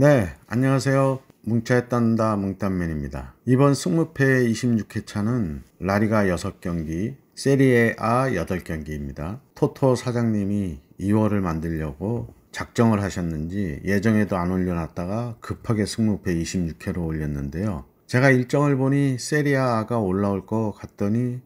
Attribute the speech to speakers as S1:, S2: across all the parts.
S1: 네, 안녕하세요. 뭉쳐야 딴다 뭉딴맨입니다. 이번 승무패 26회 차는 라리가 6경기, 세리에 A 8경기입니다. 토토 사장님이 2월을 만들려고 작정을 하셨는지 예정에도 안 올려놨다가 급하게 승무패 26회로 올렸는데요. 제가 일정을 보니 세리아가 올라올 것 같더니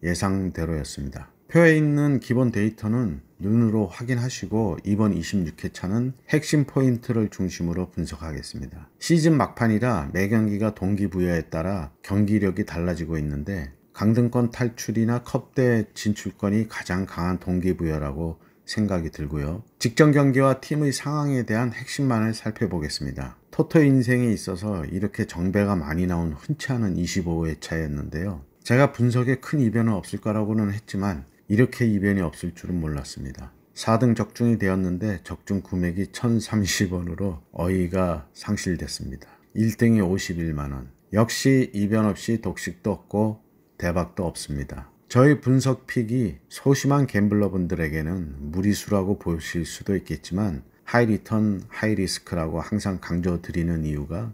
S1: 예상대로였습니다. 표에 있는 기본 데이터는 눈으로 확인하시고 이번 26회 차는 핵심 포인트를 중심으로 분석하겠습니다. 시즌 막판이라 매 경기가 동기부여에 따라 경기력이 달라지고 있는데 강등권 탈출이나 컵대 진출권이 가장 강한 동기부여라고 생각이 들고요. 직전 경기와 팀의 상황에 대한 핵심만을 살펴보겠습니다. 토토 인생에 있어서 이렇게 정배가 많이 나온 흔치 않은 25회 차였는데요. 제가 분석에 큰 이변은 없을 거라고는 했지만 이렇게 이변이 없을 줄은 몰랐습니다. 4등 적중이 되었는데 적중 금액이 1,030원으로 어이가 상실됐습니다. 1등이 51만원. 역시 이변 없이 독식도 없고 대박도 없습니다. 저희 분석 픽이 소심한 갬블러분들에게는 무리수라고 보실 수도 있겠지만 하이 리턴, 하이 리스크라고 항상 강조드리는 이유가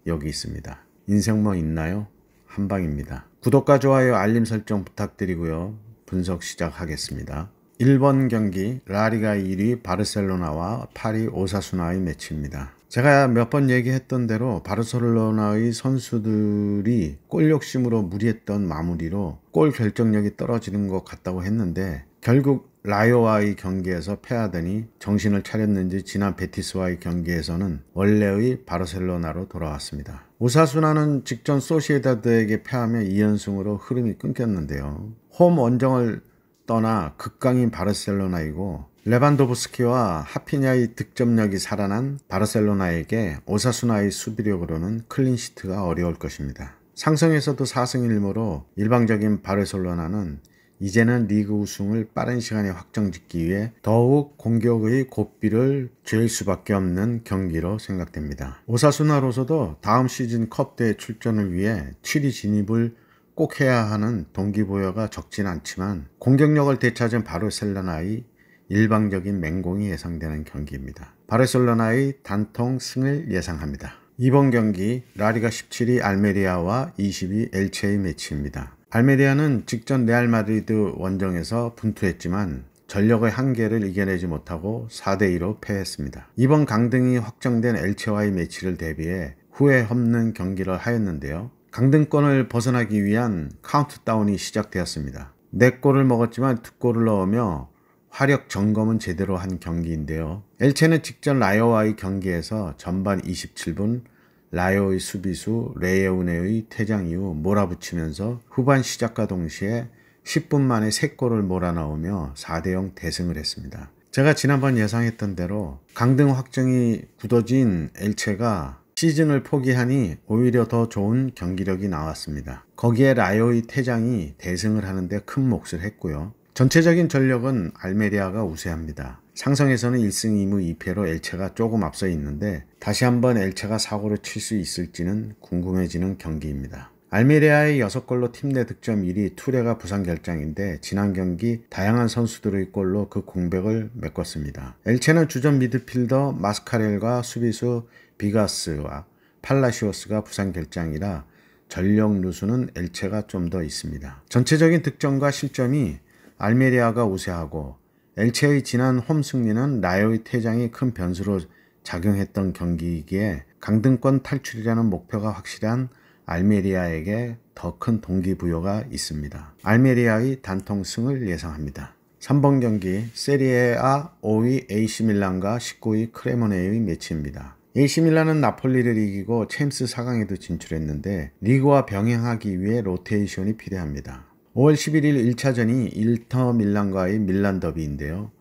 S1: 여기 있습니다. 인생 뭐 있나요? 한방입니다. 구독과 좋아요, 알림 설정 부탁드리고요. 분석 시작하겠습니다. 1번 경기 라리가 1위 바르셀로나와 8위 오사수나의 매치입니다. 제가 몇 번 얘기했던 대로 바르셀로나의 선수들이 골 욕심으로 무리했던 마무리로 골 결정력이 떨어지는 것 같다고 했는데 결국 라요와의 경기에서 패하더니 정신을 차렸는지 지난 베티스와의 경기에서는 원래의 바르셀로나로 돌아왔습니다. 오사수나는 직전 소시에다드에게 패하며 2연승으로 흐름이 끊겼는데요. 홈 원정을 떠나 극강인 바르셀로나이고 레반도브스키와 하피냐의 득점력이 살아난 바르셀로나에게 오사수나의 수비력으로는 클린시트가 어려울 것입니다. 상성에서도 4승 1무로 일방적인 바르셀로나는 이제는 리그 우승을 빠른 시간에 확정짓기 위해 더욱 공격의 고삐를 죄일 수밖에 없는 경기로 생각됩니다. 오사수나로서도 다음 시즌 컵대회 출전을 위해 7위 진입을 꼭 해야 하는 동기부여가 적진 않지만 공격력을 되찾은 바르셀로나의 일방적인 맹공이 예상되는 경기입니다. 바르셀로나의 단통 승을 예상합니다. 이번 경기 라리가 17위 알메리아와 20위 엘체의 매치입니다. 알메리아는 직전 레알 마드리드 원정에서 분투했지만 전력의 한계를 이겨내지 못하고 4대2로 패했습니다. 이번 강등이 확정된 엘체와의 매치를 대비해 후회 없는 경기를 하였는데요. 강등권을 벗어나기 위한 카운트다운이 시작되었습니다. 4골을 먹었지만 2골을 넣으며 화력 점검은 제대로 한 경기인데요. 엘체는 직전 라요와의 경기에서 전반 27분 라요의 수비수 레예우네의 퇴장 이후 몰아붙이면서 후반 시작과 동시에 10분 만에 3골을 몰아넣으며 4대0 대승을 했습니다. 제가 지난번 예상했던 대로 강등 확정이 굳어진 엘체가 시즌을 포기하니 오히려 더 좋은 경기력이 나왔습니다. 거기에 라요의 퇴장이 대승을 하는데 큰 몫을 했고요. 전체적인 전력은 알메리아가 우세합니다. 상성에서는 1승 2무 2패로 엘체가 조금 앞서 있는데 다시 한번 엘체가 사고를 칠 수 있을지는 궁금해지는 경기입니다. 알메리아의 6골로 팀 내 득점 1위 투레가 부상 결장인데 지난 경기 다양한 선수들의 골로 그 공백을 메꿨습니다. 엘체는 주전 미드필더 마스카렐과 수비수 비가스와 팔라시오스가 부상 결장이라 전력 누수는 엘체가 좀 더 있습니다. 전체적인 득점과 실점이 알메리아가 우세하고 엘체의 지난 홈 승리는 라요의 퇴장이 큰 변수로 작용했던 경기이기에 강등권 탈출이라는 목표가 확실한 알메리아에게 더 큰 동기부여가 있습니다. 알메리아의 단통 승을 예상합니다. 3번 경기 세리에 A 5위 AC밀란과 19위 크레모네의 매치입니다. AC밀란은 나폴리를 이기고 챔스 4강에도 진출했는데 리그와 병행하기 위해 로테이션이 필요합니다. 5월 11일 1차전이 인터 밀란과의 밀란 더비인데요.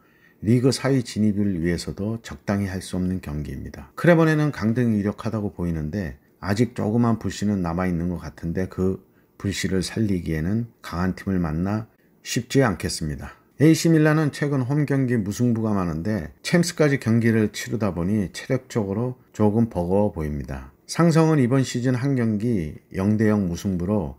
S1: 리그 4위 진입을 위해서도 적당히 할 수 없는 경기입니다. 크레모네는 강등이 유력하다고 보이는데 아직 조그만 불씨는 남아있는 것 같은데 그 불씨를 살리기에는 강한 팀을 만나 쉽지 않겠습니다. AC밀란은 최근 홈 경기 무승부가 많은데 챔스까지 경기를 치르다 보니 체력적으로 조금 버거워 보입니다. 상성은 이번 시즌 한 경기 0대0 무승부로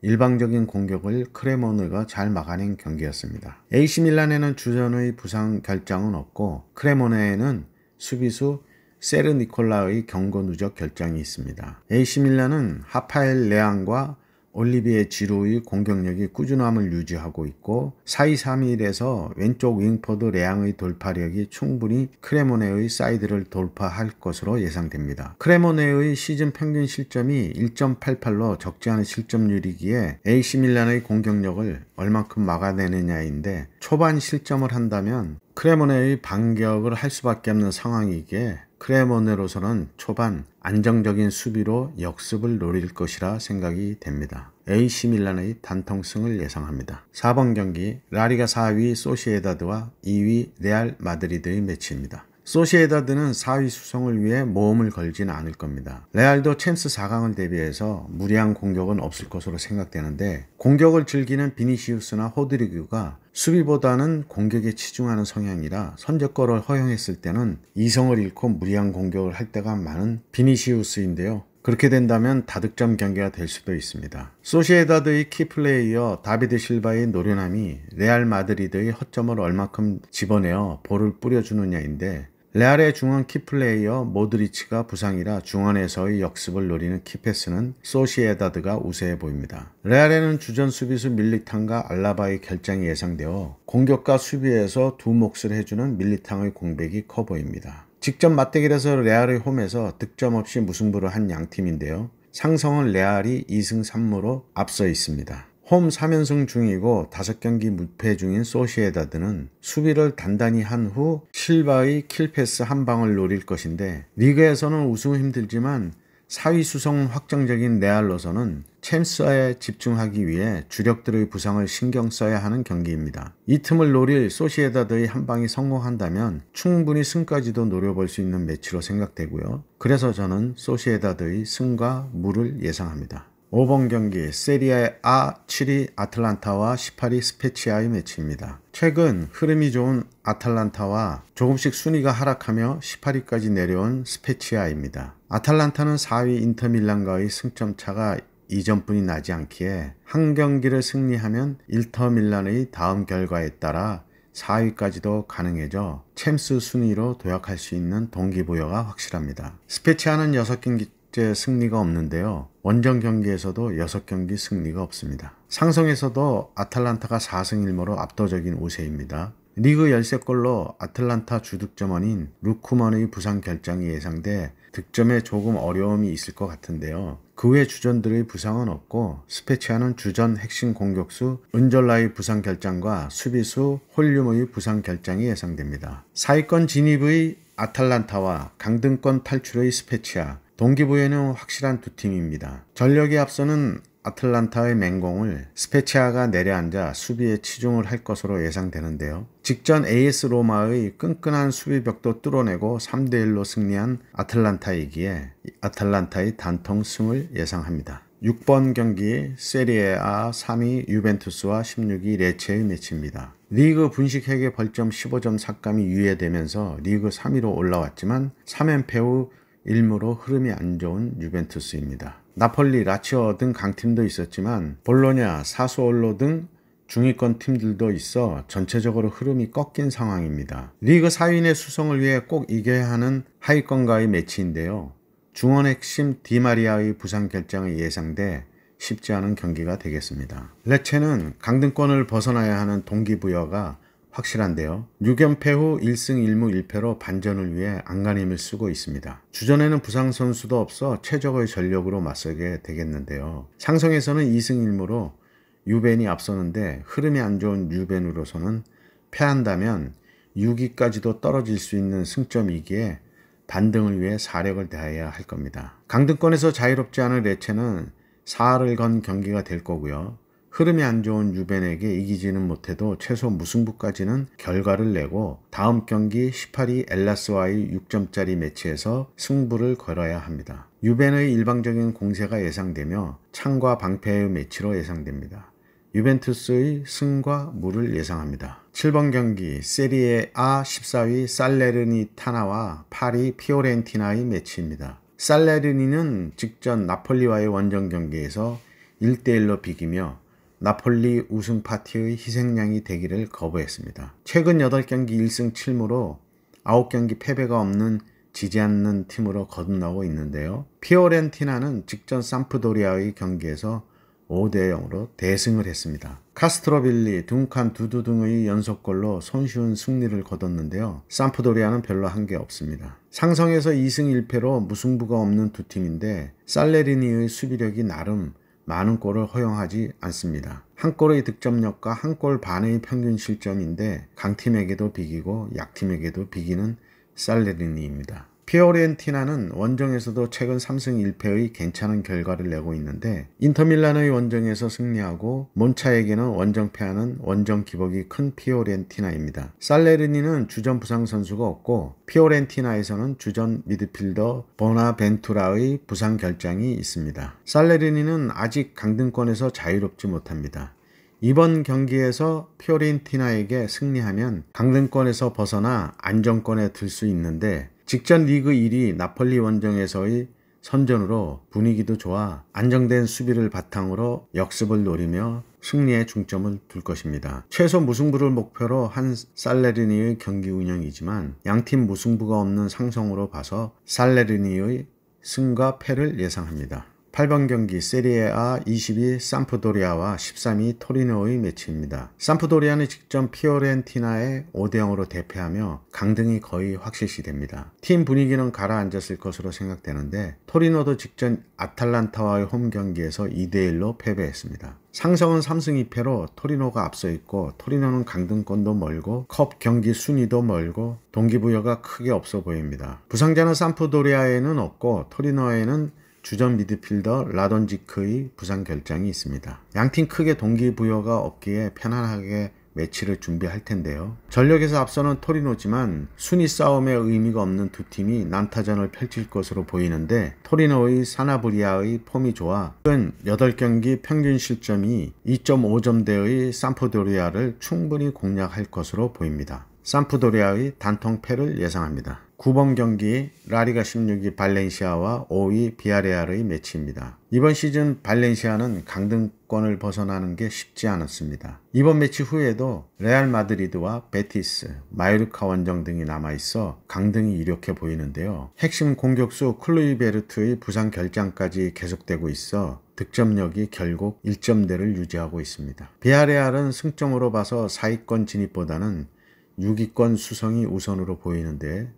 S1: 일방적인 공격을 크레모네가 잘 막아낸 경기였습니다. AC밀란에는 주전의 부상 결장은 없고 크레모네에는 수비수 세르 니콜라의 경고 누적 결장이 있습니다. AC 밀란은 하파엘 레앙과 올리비에 지루의 공격력이 꾸준함을 유지하고 있고 4-2-3-1에서 왼쪽 윙포드 레앙의 돌파력이 충분히 크레모네의 사이드를 돌파할 것으로 예상됩니다. 크레모네의 시즌 평균 실점이 1.88로 적지 않은 실점률이기에 AC 밀란의 공격력을 얼만큼 막아내느냐인데 초반 실점을 한다면 크레모네의 반격을 할 수밖에 없는 상황이기에 크레모네로서는 초반 안정적인 수비로 역습을 노릴 것이라 생각이 됩니다. AC 밀란의 단통승을 예상합니다. 4번 경기 라리가 4위 소시에다드와 2위 레알 마드리드의 매치입니다. 소시에다드는 4위 수성을 위해 모험을 걸진 않을 겁니다. 레알도 챔스 4강을 대비해서 무리한 공격은 없을 것으로 생각되는데 공격을 즐기는 비니시우스나 호드리그가 수비보다는 공격에 치중하는 성향이라 선제골을 허용했을 때는 이성을 잃고 무리한 공격을 할 때가 많은 비니시우스인데요. 그렇게 된다면 다득점 경기가 될 수도 있습니다. 소시에다드의 키플레이어 다비드 실바의 노련함이 레알 마드리드의 허점을 얼마큼 집어내어 볼을 뿌려주느냐인데 레알의 중원 키플레이어 모드리치가 부상이라 중원에서의 역습을 노리는 키패스는 소시에다드가 우세해 보입니다. 레알에는 주전 수비수 밀리탕과 알라바의 결장이 예상되어 공격과 수비에서 두 몫을 해주는 밀리탕의 공백이 커 보입니다. 직접 맞대결에서 레알의 홈에서 득점 없이 무승부를 한 양팀인데요. 상성은 레알이 2승 3무로 앞서 있습니다. 홈 3연승 중이고 5경기 무패 중인 소시에다드는 수비를 단단히 한 후 실바의 킬패스 한 방을 노릴 것인데 리그에서는 우승은 힘들지만 4위 수성 확정적인 레알로서는 챔스에 집중하기 위해 주력들의 부상을 신경 써야 하는 경기입니다. 이 틈을 노릴 소시에다드의 한 방이 성공한다면 충분히 승까지도 노려볼 수 있는 매치로 생각되고요. 그래서 저는 소시에다드의 승과 무를 예상합니다. 5번 경기 세리에 A 7위 아틀란타와 18위 스페치아의 매치입니다. 최근 흐름이 좋은 아틀란타와 조금씩 순위가 하락하며 18위까지 내려온 스페치아입니다. 아틀란타는 4위 인터밀란과의 승점 차가 2점뿐이 나지 않기에 한 경기를 승리하면 인터밀란의 다음 결과에 따라 4위까지도 가능해져 챔스 순위로 도약할 수 있는 동기부여가 확실합니다. 스페치아는 6경기 승리가 없는데요. 원정 경기에서도 6경기 승리가 없습니다. 상성에서도 아틀란타가 4승 1무로 압도적인 우세입니다. 리그 13골로 아틀란타 주득점원인 루크먼의 부상 결장이 예상돼 득점에 조금 어려움이 있을 것 같은데요. 그 외 주전들의 부상은 없고 스페치아는 주전 핵심 공격수 은졸라의 부상 결장과 수비수 홀륨의 부상 결장이 예상됩니다. 4위권 진입의 아틀란타와 강등권 탈출의 스페치아 동기부여는 확실한 두 팀입니다. 전력에 앞서는 아틀란타의 맹공을 스페치아가 내려앉아 수비에 치중을 할 것으로 예상되는데요. 직전 AS 로마의 끈끈한 수비벽도 뚫어내고 3대1로 승리한 아틀란타이기에 아틀란타의 단통 승을 예상합니다. 6번 경기 세리에 A 3위 유벤투스와 16위 레체의 매치입니다. 리그 분식회계 벌점 15점 삭감이 유예되면서 리그 3위로 올라왔지만 3연패 후 1무로 흐름이 안 좋은 유벤투스입니다. 나폴리, 라치오 등 강팀도 있었지만 볼로냐, 사수올로 등 중위권 팀들도 있어 전체적으로 흐름이 꺾인 상황입니다. 리그 4위의 수성을 위해 꼭 이겨야 하는 하위권과의 매치인데요. 중원 핵심 디마리아의 부상 결장이 예상돼 쉽지 않은 경기가 되겠습니다. 레체는 강등권을 벗어나야 하는 동기부여가 확실한데요. 6연패 후 1승 1무 1패로 반전을 위해 안간힘을 쓰고 있습니다. 주전에는 부상 선수도 없어 최적의 전력으로 맞서게 되겠는데요. 상성에서는 2승 1무로 유벤이 앞서는데 흐름이 안 좋은 유벤으로서는 패한다면 6위까지도 떨어질 수 있는 승점이기에 반등을 위해 사력을 다해야 할 겁니다. 강등권에서 자유롭지 않은 레체는 4할을 건 경기가 될 거고요. 흐름이 안 좋은 유벤에게 이기지는 못해도 최소 무승부까지는 결과를 내고 다음 경기 18위 엘라스와의 6점짜리 매치에서 승부를 걸어야 합니다. 유벤의 일방적인 공세가 예상되며 창과 방패의 매치로 예상됩니다. 유벤투스의 승과 무를 예상합니다. 7번 경기 세리에 A 14위 살레르니타나와 8위 피오렌티나의 매치입니다. 살레르니는 직전 나폴리와의 원정 경기에서 1대1로 비기며 나폴리 우승 파티의 희생양이 되기를 거부했습니다. 최근 8경기 1승 7무로 9경기 패배가 없는 지지 않는 팀으로 거듭나고 있는데요. 피오렌티나는 직전 삼프도리아의 경기에서 5대0으로 대승을 했습니다. 카스트로빌리, 둔칸 두두 등의 연속골로 손쉬운 승리를 거뒀는데요. 삼프도리아는 별로 한 게 없습니다. 상성에서 2승 1패로 무승부가 없는 두 팀인데 살레리니의 수비력이 나름 많은 골을 허용하지 않습니다. 한 골의 득점력과 한 골 반의 평균 실점인데 강팀에게도 비기고 약팀에게도 비기는 살레리니입니다. 피오렌티나는 원정에서도 최근 3승 1패의 괜찮은 결과를 내고 있는데 인터밀란의 원정에서 승리하고 몬차에게는 원정패하는 원정 기복이 큰 피오렌티나입니다. 살레르니는 주전 부상 선수가 없고 피오렌티나에서는 주전 미드필더 보나벤투라의 부상 결장이 있습니다. 살레르니는 아직 강등권에서 자유롭지 못합니다. 이번 경기에서 피오렌티나에게 승리하면 강등권에서 벗어나 안정권에 들 수 있는데 직전 리그 1위 나폴리 원정에서의 선전으로 분위기도 좋아 안정된 수비를 바탕으로 역습을 노리며 승리에 중점을 둘 것입니다. 최소 무승부를 목표로 한 살레르니의 경기 운영이지만 양팀 무승부가 없는 상성으로 봐서 살레르니의 승과 패를 예상합니다. 8번 경기 세리에A 22 삼프도리아와 13위 토리노의 매치입니다. 삼프도리아는 직전 피오렌티나에 5대0으로 대패하며 강등이 거의 확실시됩니다. 팀 분위기는 가라앉았을 것으로 생각되는데 토리노도 직전 아탈란타와의 홈 경기에서 2대1로 패배했습니다. 상성은 3승 2패로 토리노가 앞서 있고 토리노는 강등권도 멀고 컵 경기 순위도 멀고 동기부여가 크게 없어 보입니다. 부상자는 삼프도리아에는 없고 토리노에는 주전 미드필더 라돈지크의 부상 결장이 있습니다. 양팀 크게 동기부여가 없기에 편안하게 매치를 준비할 텐데요. 전력에서 앞서는 토리노지만 순위 싸움에 의미가 없는 두 팀이 난타전을 펼칠 것으로 보이는데 토리노의 사나브리아의 폼이 좋아 최근 8경기 평균 실점이 2.5점대의 삼프도리아를 충분히 공략할 것으로 보입니다. 삼프도리아의 단통 패를 예상합니다. 9번 경기 라리가 16위 발렌시아와 5위 비아레알의 매치입니다. 이번 시즌 발렌시아는 강등권을 벗어나는 게 쉽지 않았습니다. 이번 매치 후에도 레알 마드리드와 베티스, 마요르카 원정 등이 남아있어 강등이 유력해 보이는데요. 핵심 공격수 클루이베르트의 부상 결장까지 계속되고 있어 득점력이 결국 1점대를 유지하고 있습니다. 비아레알은 승점으로 봐서 4위권 진입보다는 6위권 수성이 우선으로 보이는데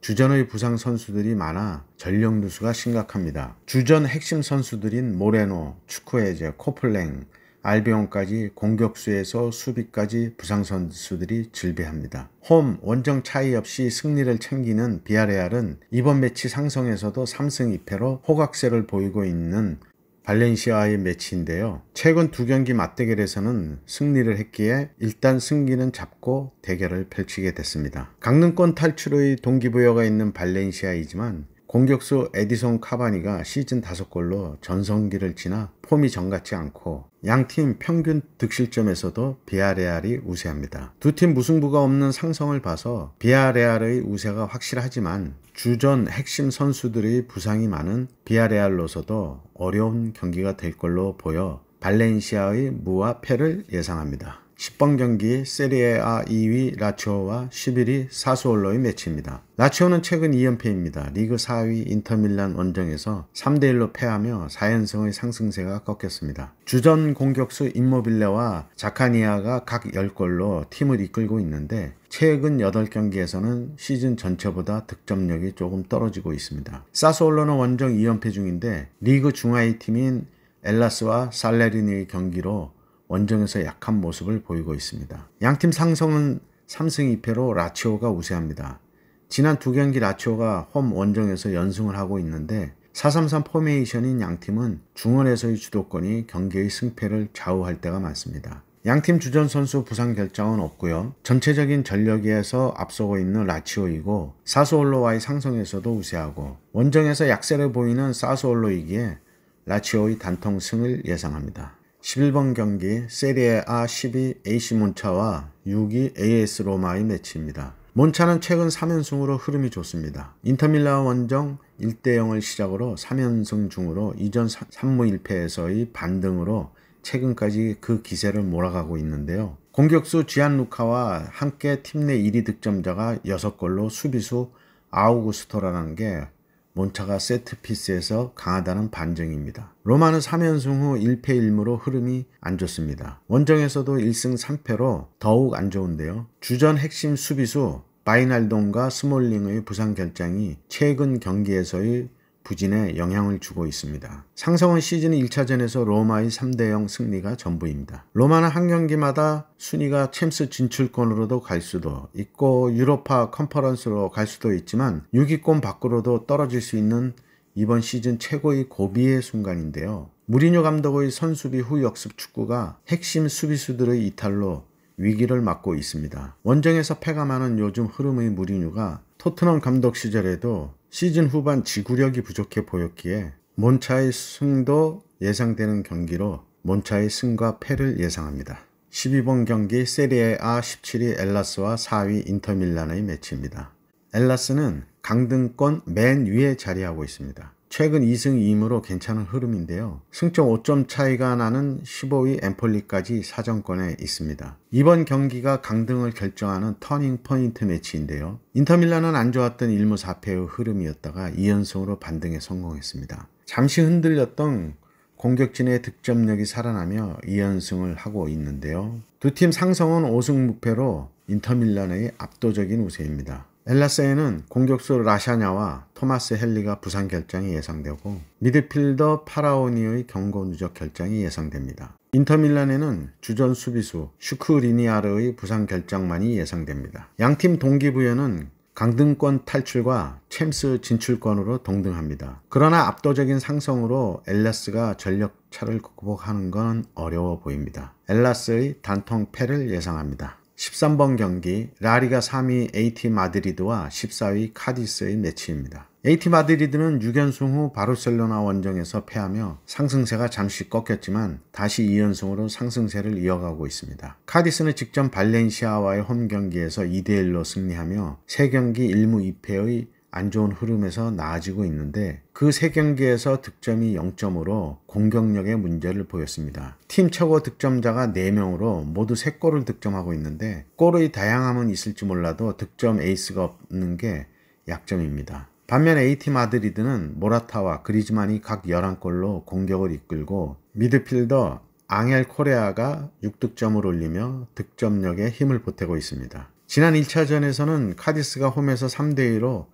S1: 주전의 부상 선수들이 많아 전력 누수가 심각합니다. 주전 핵심 선수들인 모레노, 추쿠에제, 코플랭, 알비온까지 공격수에서 수비까지 부상 선수들이 질비합니다. 홈, 원정 차이 없이 승리를 챙기는 비아레알은 이번 매치 상성에서도 3승 2패로 호각세를 보이고 있는 발렌시아의 매치인데요. 최근 두 경기 맞대결에서는 승리를 했기에 일단 승기는 잡고 대결을 펼치게 됐습니다. 강등권 탈출의 동기부여가 있는 발렌시아이지만 공격수 에디손 카바니가 시즌 5골로 전성기를 지나 폼이 정같지 않고 양팀 평균 득실점에서도 비아레알이 우세합니다. 두 팀 무승부가 없는 상성을 봐서 비아레알의 우세가 확실하지만 주전 핵심 선수들의 부상이 많은 비아레알로서도 어려운 경기가 될 걸로 보여 발렌시아의 무와 패를 예상합니다. 10번 경기 세리에A 2위 라치오와 11위 사수올로의 매치입니다. 라치오는 최근 2연패입니다. 리그 4위 인터밀란 원정에서 3대1로 패하며 4연승의 상승세가 꺾였습니다. 주전 공격수 임모빌레와 자카니아가 각 10골로 팀을 이끌고 있는데 최근 8경기에서는 시즌 전체보다 득점력이 조금 떨어지고 있습니다. 사수올로는 원정 2연패 중인데 리그 중하위 팀인 엘라스와 살레리니의 경기로 원정에서 약한 모습을 보이고 있습니다. 양팀 상성은 3승 2패로 라치오가 우세합니다. 지난 두 경기 라치오가 홈 원정에서 연승을 하고 있는데 4-3-3 포메이션인 양팀은 중원에서의 주도권이 경기의 승패를 좌우할 때가 많습니다. 양팀 주전 선수 부상 결장은 없고요. 전체적인 전력에서 앞서고 있는 라치오이고 사수올로와의 상성에서도 우세하고 원정에서 약세를 보이는 사수올로이기에 라치오의 단통 승을 예상합니다. 11번 경기 세리에A 12 AC 몬차와 6위 AS 로마의 매치입니다. 몬차는 최근 3연승으로 흐름이 좋습니다. 인터밀란 원정 1대0을 시작으로 3연승 중으로 이전 3무 1패에서의 반등으로 최근까지 그 기세를 몰아가고 있는데요. 공격수 지안루카와 함께 팀 내 1위 득점자가 6골로 수비수 아우구스토라는 게 몬차가 세트피스에서 강하다는 반증입니다. 로마는 3연승 후 1패 1무로 흐름이 안 좋습니다. 원정에서도 1승 3패로 더욱 안 좋은데요. 주전 핵심 수비수 바이날돔과 스몰링의 부상 결장이 최근 경기에서의 부진에 영향을 주고 있습니다. 상성은 시즌 1차전에서 로마의 3대0 승리가 전부입니다. 로마는 한 경기마다 순위가 챔스 진출권으로도 갈 수도 있고 유로파 컨퍼런스로 갈 수도 있지만 6위권 밖으로도 떨어질 수 있는 이번 시즌 최고의 고비의 순간인데요. 무리뉴 감독의 선수비 후 역습 축구가 핵심 수비수들의 이탈로 위기를 맞고 있습니다. 원정에서 패가 많은 요즘 흐름의 무리뉴가 토트넘 감독 시절에도 시즌 후반 지구력이 부족해 보였기에 몬차의 승도 예상되는 경기로 몬차의 승과 패를 예상합니다. 12번 경기 세리에 A 17위 엘라스와 4위 인터밀란의 매치입니다. 엘라스는 강등권 맨 위에 자리하고 있습니다. 최근 2승 2무로 괜찮은 흐름인데요. 승점 5점 차이가 나는 15위 엠폴리까지 사정권에 있습니다. 이번 경기가 강등을 결정하는 터닝 포인트 매치인데요. 인터밀란은 안 좋았던 1무 4패의 흐름이었다가 2연승으로 반등에 성공했습니다. 잠시 흔들렸던 공격진의 득점력이 살아나며 2연승을 하고 있는데요. 두 팀 상성은 5승 무패로 인터밀란의 압도적인 우세입니다. 엘라스에는 공격수 라샤냐와 토마스 헨리가 부상 결장이 예상되고 미드필더 파라오니의 경고 누적 결장이 예상됩니다. 인터밀란에는 주전 수비수 슈크리니아르의 부상 결장만이 예상됩니다. 양팀 동기부여는 강등권 탈출과 챔스 진출권으로 동등합니다. 그러나 압도적인 상성으로 엘라스가 전력 차를 극복하는 건 어려워 보입니다. 엘라스의 단통 패를 예상합니다. 13번 경기 라리가 3위 AT 마드리드와 14위 카디스의 매치입니다. AT 마드리드는 6연승 후 바르셀로나 원정에서 패하며 상승세가 잠시 꺾였지만 다시 2연승으로 상승세를 이어가고 있습니다. 카디스는 직전 발렌시아와의 홈 경기에서 2대1로 승리하며 3경기 1무 2패의 안 좋은 흐름에서 나아지고 있는데 그 3경기에서 득점이 0점으로 공격력의 문제를 보였습니다. 팀 최고 득점자가 4명으로 모두 3골을 득점하고 있는데 골의 다양함은 있을지 몰라도 득점 에이스가 없는 게 약점입니다. 반면 AT 마드리드는 모라타와 그리즈만이 각 11골로 공격을 이끌고 미드필더 앙헬 코레아가 6득점을 올리며 득점력에 힘을 보태고 있습니다. 지난 1차전에서는 카디스가 홈에서 3대2로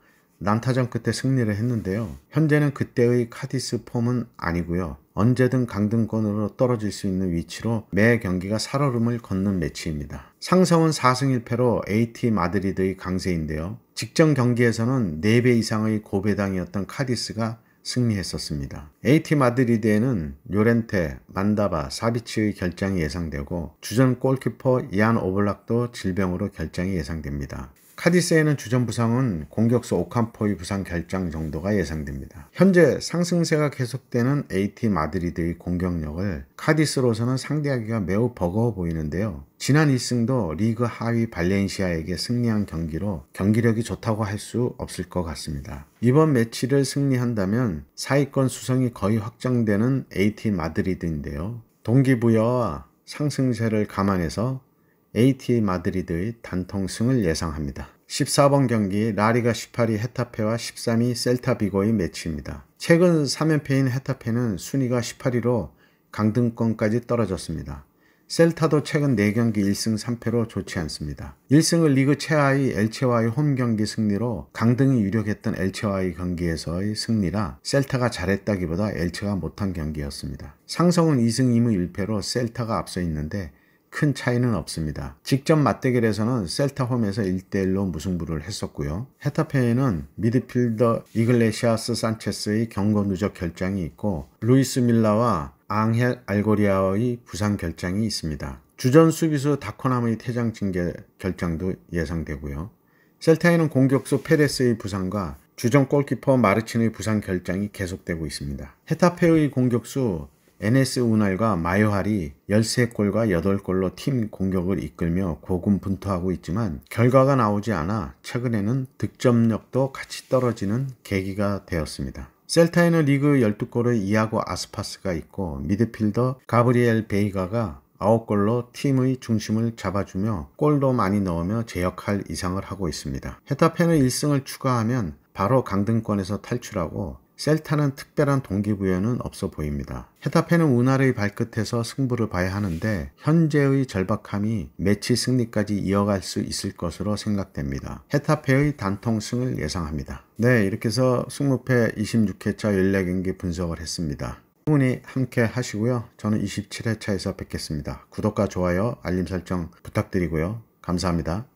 S1: 난타전 끝에 승리를 했는데요. 현재는 그때의 카디스 폼은 아니고요. 언제든 강등권으로 떨어질 수 있는 위치로 매 경기가 살얼음을 걷는 매치입니다. 상성은 4승 1패로 AT 마드리드의 강세인데요. 직전 경기에서는 4배 이상의 고배당이었던 카디스가 승리했었습니다. AT 마드리드에는 요렌테, 만다바, 사비치의 결장이 예상되고 주전 골키퍼 이안 오블락도 질병으로 결장이 예상됩니다. 카디스에는 주전 부상은 공격수 오캄포의 부상 결장 정도가 예상됩니다. 현재 상승세가 계속되는 AT 마드리드의 공격력을 카디스로서는 상대하기가 매우 버거워 보이는데요. 지난 1승도 리그 하위 발렌시아에게 승리한 경기로 경기력이 좋다고 할 수 없을 것 같습니다. 이번 매치를 승리한다면 4위권 수성이 거의 확정되는 AT 마드리드인데요. 동기부여와 상승세를 감안해서 AT 마드리드의 단통승을 예상합니다. 14번 경기 라리가 18위 헤타페와 13위 셀타비고의 매치입니다. 최근 3연패인 헤타페는 순위가 18위로 강등권까지 떨어졌습니다. 셀타도 최근 4경기 1승 3패로 좋지 않습니다. 1승을 리그 최하위 엘체와의 홈 경기 승리로 강등이 유력했던 엘체와의 경기에서의 승리라 셀타가 잘했다기보다 엘체가 못한 경기였습니다. 상성은 2승 2무 1패로 셀타가 앞서 있는데 큰 차이는 없습니다. 직접 맞대결에서는 셀타 홈에서 1대1로 무승부를 했었고요. 헤타페에는 미드필더 이글레시아스 산체스의 경고 누적 결장이 있고 루이스 밀라와 앙헬 알고리아의 부상 결장이 있습니다. 주전 수비수 다코남의 퇴장 징계 결장도 예상되고요. 셀타에는 공격수 페레스의 부상과 주전 골키퍼 마르친의 부상 결장이 계속되고 있습니다. 헤타페의 공격수 NS 우날과 마요할이 13골과 8골로 팀 공격을 이끌며 고군분투하고 있지만 결과가 나오지 않아 최근에는 득점력도 같이 떨어지는 계기가 되었습니다. 셀타에는 리그 12골의 이아고 아스파스가 있고 미드필더 가브리엘 베이가가 9골로 팀의 중심을 잡아주며 골도 많이 넣으며 제 역할 이상을 하고 있습니다. 헤타페는 1승을 추가하면 바로 강등권에서 탈출하고 셀타는 특별한 동기부여는 없어 보입니다. 헤타페는 운하의 발끝에서 승부를 봐야 하는데 현재의 절박함이 매치 승리까지 이어갈 수 있을 것으로 생각됩니다. 헤타페의 단통승을 예상합니다. 네, 이렇게 해서 승무패 26회차 14경기 분석을 했습니다. 충분히 함께 하시고요. 저는 27회차에서 뵙겠습니다. 구독과 좋아요, 알림 설정 부탁드리고요. 감사합니다.